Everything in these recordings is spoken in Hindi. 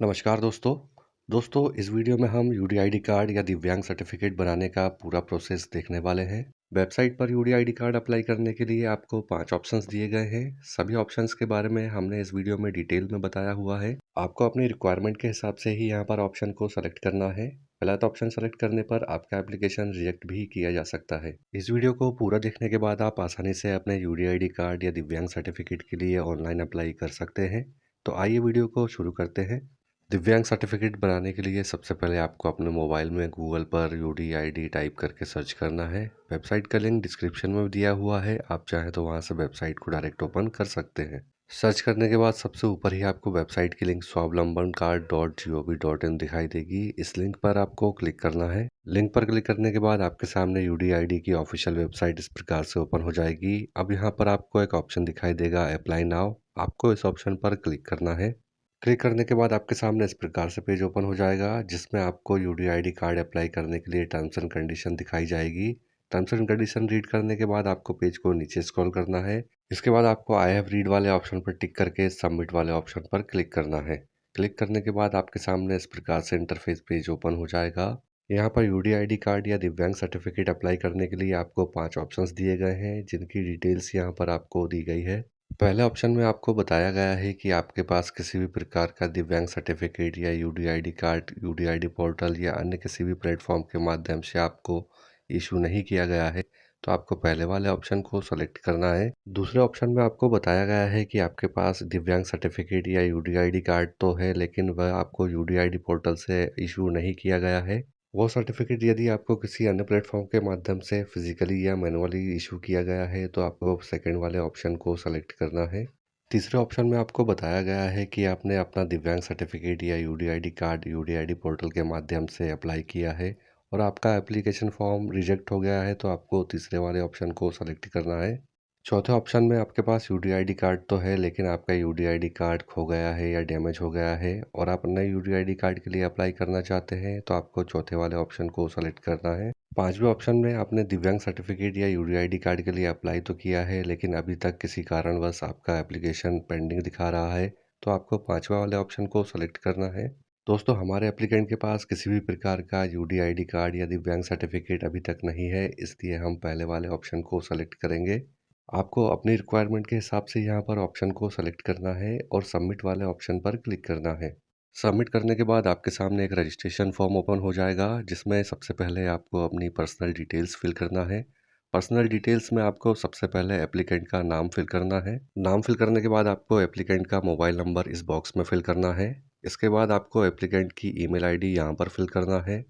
नमस्कार दोस्तों। इस वीडियो में हम यूडीआईडी कार्ड या दिव्यांग सर्टिफिकेट बनाने का पूरा प्रोसेस देखने वाले हैं। वेबसाइट पर यूडीआईडी कार्ड अप्लाई करने के लिए आपको 5 ऑप्शंस दिए गए हैं। सभी ऑप्शंस के बारे में हमने इस वीडियो में डिटेल में बताया हुआ है। आपको अपनी रिक्वायरमेंट के हिसाब से ही यहाँ पर ऑप्शन को सेलेक्ट करना है। गलत ऑप्शन सेलेक्ट करने पर आपका एप्लीकेशन रिजेक्ट भी किया जा सकता है। इस वीडियो को पूरा देखने के बाद आप आसानी से अपने यूडीआईडी कार्ड या दिव्यांग सर्टिफिकेट के लिए ऑनलाइन अप्लाई कर सकते हैं। तो आइए वीडियो को शुरू करते हैं। दिव्यांग सर्टिफिकेट बनाने के लिए सबसे पहले आपको अपने मोबाइल में गूगल पर यूडीआईडी टाइप करके सर्च करना है। वेबसाइट का लिंक डिस्क्रिप्शन में दिया हुआ है, आप चाहें तो वहां से वेबसाइट को डायरेक्ट ओपन कर सकते हैं। सर्च करने के बाद सबसे ऊपर ही आपको वेबसाइट की लिंक swavlambancard.gov.in दिखाई देगी। इस लिंक पर आपको क्लिक करना है। लिंक पर क्लिक करने के बाद आपके सामने यूडीआईडी की ऑफिशियल वेबसाइट इस प्रकार से ओपन हो जाएगी। अब यहाँ पर आपको एक ऑप्शन दिखाई देगा अप्लाई नाउ। आपको इस ऑप्शन पर क्लिक करना है। क्लिक करने के बाद आपके सामने इस प्रकार से पेज ओपन हो जाएगा, जिसमें आपको यूडीआईडी कार्ड अप्लाई करने के लिए टर्म्स एंड कंडीशन दिखाई जाएगी। टर्म्स एंड कंडीशन रीड करने के बाद आपको पेज को नीचे स्क्रॉल करना है। इसके बाद आपको आई हैव रीड वाले ऑप्शन पर टिक करके सबमिट वाले ऑप्शन पर क्लिक करना है। क्लिक करने के बाद आपके सामने इस प्रकार से इंटरफेस पेज ओपन हो जाएगा। यहाँ पर यूडीआईडी कार्ड या दिव्यांग सर्टिफिकेट अप्लाई करने के लिए आपको 5 ऑप्शंस दिए गए हैं, जिनकी डिटेल्स यहाँ पर आपको दी गई है। पहले ऑप्शन में आपको बताया गया है कि आपके पास किसी भी प्रकार का दिव्यांग सर्टिफिकेट या यूडीआईडी कार्ड यूडीआईडी पोर्टल या अन्य किसी भी प्लेटफॉर्म के माध्यम से आपको इशू नहीं किया गया है, तो आपको पहले वाले ऑप्शन को सेलेक्ट करना है। दूसरे ऑप्शन में आपको बताया गया है कि आपके पास दिव्यांग सर्टिफिकेट या यूडीआईडी कार्ड तो है, लेकिन वह आपको यूडीआईडी पोर्टल से इशू नहीं किया गया है। वो सर्टिफिकेट यदि आपको किसी अन्य प्लेटफॉर्म के माध्यम से फिजिकली या मैनुअली इशू किया गया है, तो आपको सेकंड वाले ऑप्शन को सेलेक्ट करना है। तीसरे ऑप्शन में आपको बताया गया है कि आपने अपना दिव्यांग सर्टिफिकेट या यूडीआईडी कार्ड यूडीआईडी पोर्टल के माध्यम से अप्लाई किया है और आपका एप्लीकेशन फॉर्म रिजेक्ट हो गया है, तो आपको तीसरे वाले ऑप्शन को सेलेक्ट करना है। चौथे ऑप्शन में आपके पास यूडीआईडी कार्ड तो है, लेकिन आपका यूडीआईडी कार्ड खो गया है या डैमेज हो गया है और आप नए यूडीआईडी कार्ड के लिए अप्लाई करना चाहते हैं, तो आपको चौथे वाले ऑप्शन को सेलेक्ट करना है। पांचवें ऑप्शन में आपने दिव्यांग सर्टिफिकेट या यूडीआईडी कार्ड के लिए अप्लाई तो किया है, लेकिन अभी तक किसी कारणवश आपका एप्लीकेशन पेंडिंग दिखा रहा है, तो आपको पांचवा वाले ऑप्शन को सेलेक्ट करना है। दोस्तों, हमारे एप्लीकेंट के पास किसी भी प्रकार का यूडीआईडी कार्ड या दिव्यांग सर्टिफिकेट अभी तक नहीं है, इसलिए हम पहले वाले ऑप्शन को सेलेक्ट करेंगे। आपको अपनी रिक्वायरमेंट के हिसाब से यहाँ पर ऑप्शन को सेलेक्ट करना है और सबमिट वाले ऑप्शन पर क्लिक करना है। सबमिट करने के बाद आपके सामने एक रजिस्ट्रेशन फॉर्म ओपन हो जाएगा, जिसमें सबसे पहले आपको अपनी पर्सनल डिटेल्स फिल करना है। पर्सनल डिटेल्स में आपको सबसे पहले एप्लीकेंट का नाम फिल करना है। नाम फिल करने के बाद आपको एप्लीकेंट का मोबाइल नंबर इस बॉक्स में फिल करना है। इसके बाद आपको एप्लीकेंट की ईमेल आईडी यहाँ पर फिल करना है।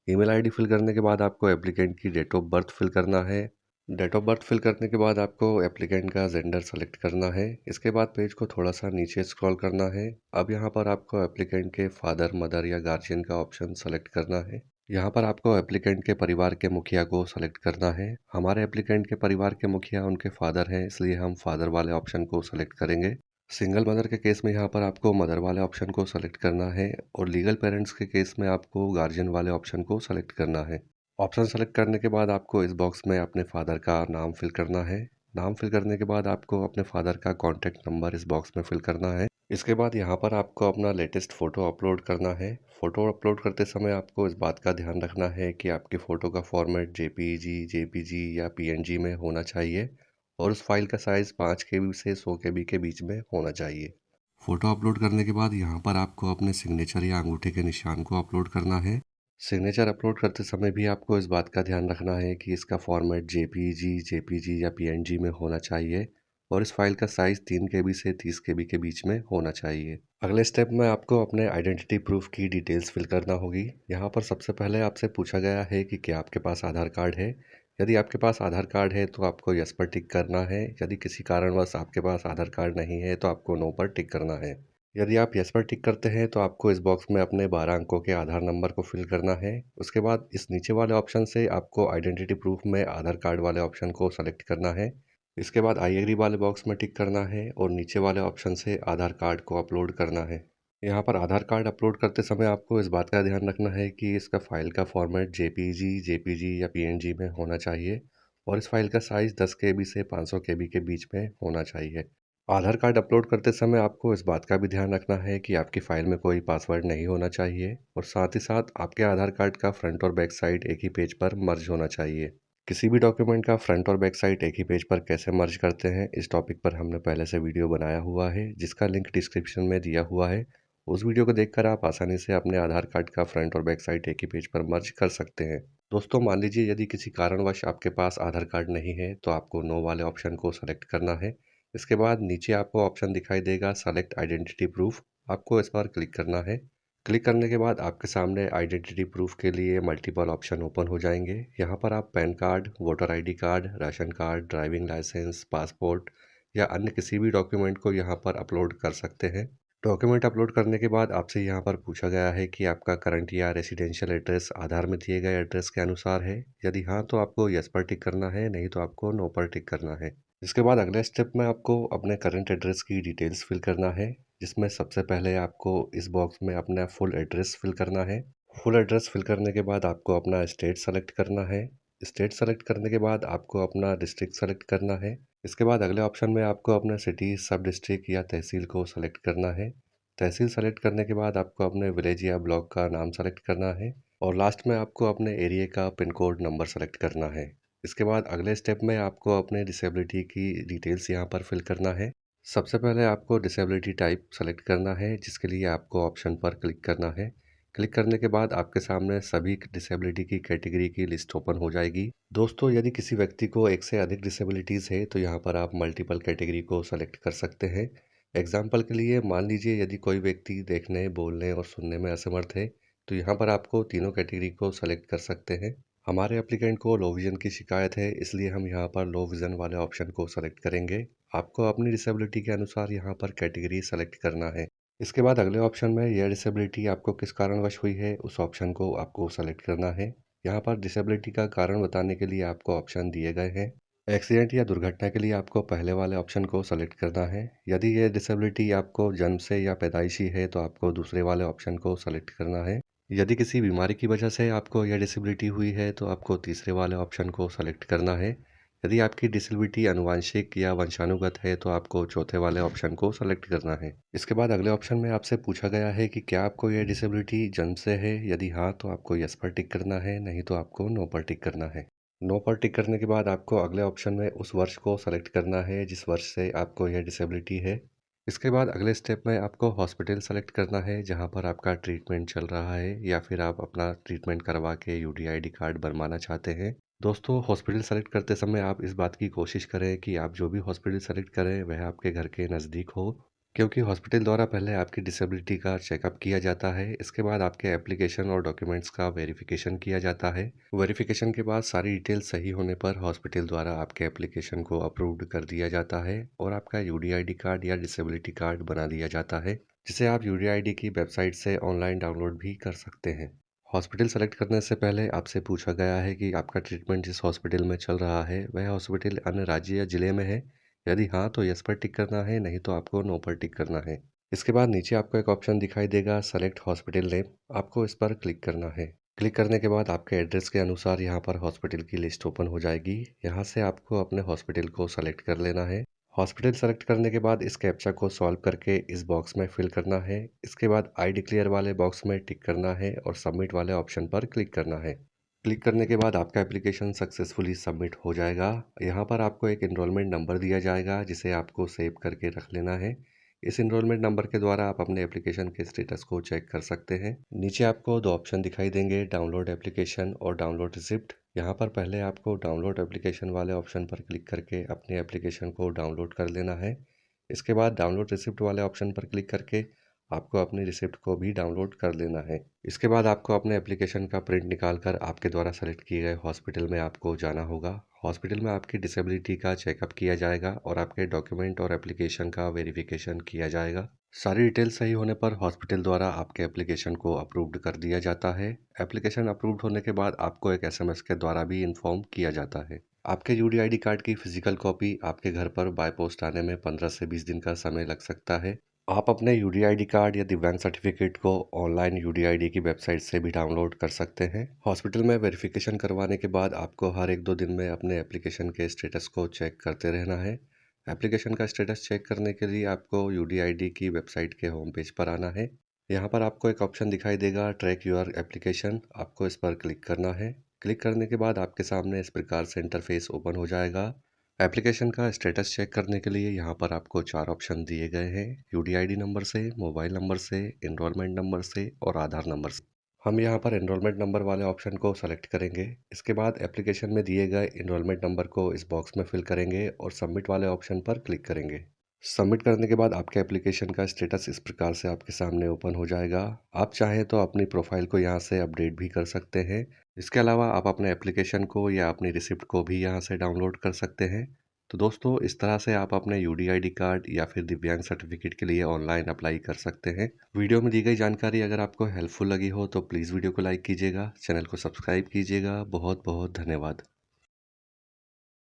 ईमेल आईडी फिल करने के बाद आपको एप्लीकेंट की डेट ऑफ बर्थ फिल करना है। डेट ऑफ बर्थ फिल करने के बाद आपको एप्लीकेंट का जेंडर सेलेक्ट करना है। इसके बाद पेज को थोड़ा सा नीचे स्क्रॉल करना है। अब यहाँ पर आपको एप्लीकेंट के फादर मदर या गार्जियन का ऑप्शन सेलेक्ट करना है। यहाँ पर आपको एप्लीकेंट के परिवार के मुखिया को सेलेक्ट करना है। हमारे एप्लीकेंट के परिवार के मुखिया उनके फादर हैं, इसलिए हम फादर वाले ऑप्शन को सेलेक्ट करेंगे। सिंगल मदर के केस में यहाँ पर आपको मदर वाले ऑप्शन को सेलेक्ट करना है और लीगल पेरेंट्स के केस में आपको गार्जियन वाले ऑप्शन को सेलेक्ट करना है। ऑप्शन सेलेक्ट करने के बाद आपको इस बॉक्स में अपने फादर का नाम फिल करना है। नाम फिल करने के बाद आपको अपने फादर का कॉन्टैक्ट नंबर इस बॉक्स में फिल करना है। इसके बाद यहाँ पर आपको अपना लेटेस्ट फ़ोटो अपलोड करना है। फ़ोटो अपलोड करते समय आपको इस बात का ध्यान रखना है कि आपकी फ़ोटो का फॉर्मेट जेपीजी या पीएनजी में होना चाहिए और उस फाइल का साइज़ 5 KB से 100 KB के बीच में होना चाहिए। फ़ोटो अपलोड करने के बाद यहाँ पर आपको अपने सिग्नेचर या अंगूठे के निशान को अपलोड करना है। सिग्नेचर अपलोड करते समय भी आपको इस बात का ध्यान रखना है कि इसका फॉर्मेट जेपीजी या पीएनजी में होना चाहिए और इस फाइल का साइज़ 3 KB से 30 KB के बीच में होना चाहिए। अगले स्टेप में आपको अपने आइडेंटिटी प्रूफ की डिटेल्स फिल करना होगी। यहाँ पर सबसे पहले आपसे पूछा गया है कि क्या आपके पास आधार कार्ड है। यदि आपके पास आधार कार्ड है तो आपको यस पर टिक करना है। यदि किसी कारणवश आपके पास आधार कार्ड नहीं है तो आपको नो पर टिक करना है। यदि आप यस पर टिक करते हैं तो आपको इस बॉक्स में अपने 12 अंकों के आधार नंबर को फिल करना है। उसके बाद इस नीचे वाले ऑप्शन से आपको आइडेंटिटी प्रूफ में आधार कार्ड वाले ऑप्शन को सेलेक्ट करना है। इसके बाद आई एग्री वाले बॉक्स में टिक करना है और नीचे वाले ऑप्शन से आधार कार्ड को अपलोड करना है। यहाँ पर आधार कार्ड अपलोड करते समय आपको इस बात का ध्यान रखना है कि इसका फाइल का फॉर्मेट जेपीजी या पीएनजी में होना चाहिए और इस फाइल का साइज़ 10 KB से 500 KB के बीच में होना चाहिए। आधार कार्ड अपलोड करते समय आपको इस बात का भी ध्यान रखना है कि आपकी फ़ाइल में कोई पासवर्ड नहीं होना चाहिए और साथ ही साथ आपके आधार कार्ड का फ्रंट और बैक साइड एक ही पेज पर मर्ज होना चाहिए। किसी भी डॉक्यूमेंट का फ्रंट और बैक साइड एक ही पेज पर कैसे मर्ज करते हैं, इस टॉपिक पर हमने पहले से वीडियो बनाया हुआ है, जिसका लिंक डिस्क्रिप्शन में दिया हुआ है। उस वीडियो को देखकर आप आसानी से अपने आधार कार्ड का फ्रंट और बैक साइड एक ही पेज पर मर्ज कर सकते हैं। दोस्तों, मान लीजिए यदि किसी कारणवश आपके पास आधार कार्ड नहीं है, तो आपको नो वाले ऑप्शन को सेलेक्ट करना है। इसके बाद नीचे आपको ऑप्शन दिखाई देगा सेलेक्ट आइडेंटिटी प्रूफ। आपको इस पर क्लिक करना है। क्लिक करने के बाद आपके सामने आइडेंटिटी प्रूफ के लिए मल्टीपल ऑप्शन ओपन हो जाएंगे। यहाँ पर आप PAN card, voter ID card, ration card, driving licence, passport या अन्य किसी भी डॉक्यूमेंट को यहाँ पर अपलोड कर सकते हैं। डॉक्यूमेंट अपलोड करने के बाद आपसे यहाँ पर पूछा गया है कि आपका करंट या रेसिडेंशियल एड्रेस आधार में दिए गए एड्रेस के अनुसार है। यदि हाँ, तो आपको यस पर टिक करना है, नहीं तो आपको नो पर टिक करना है। इसके बाद अगले स्टेप में आपको अपने करंट एड्रेस की डिटेल्स फिल करना है, जिसमें सबसे पहले आपको इस बॉक्स में अपना फुल एड्रेस फिल करना है। फुल एड्रेस फिल करने के बाद आपको अपना स्टेट सेलेक्ट करना है। स्टेट सेलेक्ट करने के बाद आपको अपना डिस्ट्रिक्ट सेलेक्ट करना है। इसके बाद अगले ऑप्शन में आपको अपना सिटी, सब डिस्ट्रिक्ट या तहसील को सेलेक्ट करना है। तहसील सेलेक्ट करने के बाद आपको अपने विलेज या ब्लॉक का नाम सेलेक्ट करना है और लास्ट में आपको अपने एरिया का पिन कोड नंबर सेलेक्ट करना है। इसके बाद अगले स्टेप में आपको अपने डिसेबिलिटी की डिटेल्स यहाँ पर फिल करना है। सबसे पहले आपको डिसेबिलिटी टाइप सेलेक्ट करना है, जिसके लिए आपको ऑप्शन पर क्लिक करना है। क्लिक करने के बाद आपके सामने सभी डिसेबिलिटी की कैटेगरी की लिस्ट ओपन हो जाएगी। दोस्तों, यदि किसी व्यक्ति को एक से अधिक डिसेबिलिटीज़ है, तो यहाँ पर आप मल्टीपल कैटेगरी को सेलेक्ट कर सकते हैं। एग्जाम्पल के लिए मान लीजिए यदि कोई व्यक्ति देखने, बोलने और सुनने में असमर्थ है, तो यहाँ पर आपको तीनों कैटेगरी को सेलेक्ट कर सकते हैं। हमारे एप्लीकेंट को लो विजन की शिकायत है, इसलिए हम यहाँ पर लो विजन वाले ऑप्शन को सेलेक्ट करेंगे। आपको अपनी डिसेबिलिटी के अनुसार यहाँ पर कैटेगरी सेलेक्ट करना है। इसके बाद अगले ऑप्शन में यह डिसेबिलिटी आपको किस कारणवश हुई है, उस ऑप्शन को आपको सेलेक्ट करना है। यहाँ पर डिसेबिलिटी का कारण बताने के लिए आपको ऑप्शन दिए गए हैं। एक्सीडेंट या दुर्घटना के लिए आपको पहले वाले ऑप्शन को सेलेक्ट करना है। यदि यह डिसेबिलिटी आपको जन्म से या पैदाइशी है, तो आपको दूसरे वाले ऑप्शन को सेलेक्ट करना है। यदि किसी बीमारी की वजह से आपको यह डिसेबिलिटी हुई है, तो आपको तीसरे वाले ऑप्शन को सेलेक्ट करना है। यदि आपकी डिसेबिलिटी आनुवांशिक या वंशानुगत है, तो आपको चौथे वाले ऑप्शन को सेलेक्ट करना है। इसके बाद अगले ऑप्शन में आपसे पूछा गया है कि क्या आपको यह डिसेबिलिटी जन्म से है। यदि हाँ, तो आपको यस पर टिक करना है, नहीं तो आपको नो पर टिक करना है। नो पर टिक करने के बाद आपको अगले ऑप्शन में उस वर्ष को सेलेक्ट करना है जिस वर्ष से आपको यह डिसेबिलिटी है। इसके बाद अगले स्टेप में आपको हॉस्पिटल सेलेक्ट करना है जहां पर आपका ट्रीटमेंट चल रहा है, या फिर आप अपना ट्रीटमेंट करवा के यूडीआईडी कार्ड बनवाना चाहते हैं। दोस्तों, हॉस्पिटल सेलेक्ट करते समय आप इस बात की कोशिश करें कि आप जो भी हॉस्पिटल सेलेक्ट करें वह आपके घर के नज़दीक हो, क्योंकि हॉस्पिटल द्वारा पहले आपकी डिसेबिलिटी का चेकअप किया जाता है। इसके बाद आपके एप्लीकेशन और डॉक्यूमेंट्स का वेरिफिकेशन किया जाता है। वेरिफिकेशन के बाद सारी डिटेल सही होने पर हॉस्पिटल द्वारा आपके एप्लीकेशन को अप्रूव्ड कर दिया जाता है और आपका यूडीआईडी कार्ड या डिसेबिलिटी कार्ड बना दिया जाता है, जिसे आप यूडीआईडी की वेबसाइट से ऑनलाइन डाउनलोड भी कर सकते हैं। हॉस्पिटल सेलेक्ट करने से पहले आपसे पूछा गया है कि आपका ट्रीटमेंट जिस हॉस्पिटल में चल रहा है वह हॉस्पिटल अन्य राज्य या जिले में है। यदि हाँ, तो यस पर टिक करना है, नहीं तो आपको नो पर टिक करना है। इसके बाद नीचे आपको एक ऑप्शन दिखाई देगा सेलेक्ट हॉस्पिटल नेम। आपको इस पर क्लिक करना है। क्लिक करने के बाद आपके एड्रेस के अनुसार यहाँ पर हॉस्पिटल की लिस्ट ओपन हो जाएगी। यहाँ से आपको अपने हॉस्पिटल को सेलेक्ट कर लेना है। हॉस्पिटल सेलेक्ट करने के बाद इस कैप्चा को सॉल्व करके इस बॉक्स में फिल करना है। इसके बाद आई डिक्लेयर वाले बॉक्स में टिक करना है और सबमिट वाले ऑप्शन पर क्लिक करना है। क्लिक करने के बाद आपका एप्लीकेशन सक्सेसफुली सबमिट हो जाएगा। यहाँ पर आपको एक इनरोलमेंट नंबर दिया जाएगा, जिसे आपको सेव करके रख लेना है। इस इनरोलमेंट नंबर के द्वारा आप अपने एप्लीकेशन के स्टेटस को चेक कर सकते हैं। नीचे आपको दो ऑप्शन दिखाई देंगे, डाउनलोड एप्लीकेशन और डाउनलोड रिसिप्ट। यहाँ पर पहले आपको डाउनलोड एप्लीकेशन वाले ऑप्शन पर क्लिक करके अपने एप्लीकेशन को डाउनलोड कर लेना है। इसके बाद डाउनलोड रिसिप्ट वाले ऑप्शन पर क्लिक करके आपको अपनी रिसिप्ट को भी डाउनलोड कर लेना है। इसके बाद आपको अपने एप्लीकेशन का प्रिंट निकाल कर आपके द्वारा सेलेक्ट किए गए हॉस्पिटल में आपको जाना होगा। हॉस्पिटल में आपकी डिसेबिलिटी का चेकअप किया जाएगा और आपके डॉक्यूमेंट और एप्लीकेशन का वेरिफिकेशन किया जाएगा। सारी डिटेल सही होने पर हॉस्पिटल द्वारा आपके एप्लीकेशन को अप्रूव्ड कर दिया जाता है। एप्लीकेशन अप्रूव्ड होने के बाद आपको एक एसएमएस के द्वारा भी इन्फॉर्म किया जाता है। आपके यूडीआईडी कार्ड की फिजिकल कॉपी आपके घर पर बाय पोस्ट आने में 15 से 20 दिन का समय लग सकता है। आप अपने यूडीआईडी कार्ड या दिव्यांग सर्टिफिकेट को ऑनलाइन यूडीआईडी की वेबसाइट से भी डाउनलोड कर सकते हैं। हॉस्पिटल में वेरिफिकेशन करवाने के बाद आपको हर 1-2 दिन में अपने एप्लीकेशन के स्टेटस को चेक करते रहना है। एप्लीकेशन का स्टेटस चेक करने के लिए आपको यूडीआईडी की वेबसाइट के होम पेज पर आना है। यहाँ पर आपको एक ऑप्शन दिखाई देगा ट्रैक योर एप्लीकेशन, आपको इस पर क्लिक करना है। क्लिक करने के बाद आपके सामने इस प्रकार से इंटरफेस ओपन हो जाएगा। एप्लीकेशन का स्टेटस चेक करने के लिए यहाँ पर आपको 4 ऑप्शन दिए गए हैं, यूडीआईडी नंबर से, मोबाइल नंबर से, एनरोलमेंट नंबर से और आधार नंबर से। हम यहाँ पर एनरोलमेंट नंबर वाले ऑप्शन को सेलेक्ट करेंगे। इसके बाद एप्लीकेशन में दिए गए एनरोलमेंट नंबर को इस बॉक्स में फिल करेंगे और सबमिट वाले ऑप्शन पर क्लिक करेंगे। सबमिट करने के बाद आपके एप्लीकेशन का स्टेटस इस प्रकार से आपके सामने ओपन हो जाएगा। आप चाहें तो अपनी प्रोफाइल को यहाँ से अपडेट भी कर सकते हैं। इसके अलावा आप अपने एप्लीकेशन को या अपनी रिसिप्ट को भी यहाँ से डाउनलोड कर सकते हैं। तो दोस्तों, इस तरह से आप अपने यूडीआईडी कार्ड या फिर दिव्यांग सर्टिफिकेट के लिए ऑनलाइन अप्लाई कर सकते हैं। वीडियो में दी गई जानकारी अगर आपको हेल्पफुल लगी हो तो प्लीज़ वीडियो को लाइक कीजिएगा, चैनल को सब्सक्राइब कीजिएगा। बहुत बहुत धन्यवाद।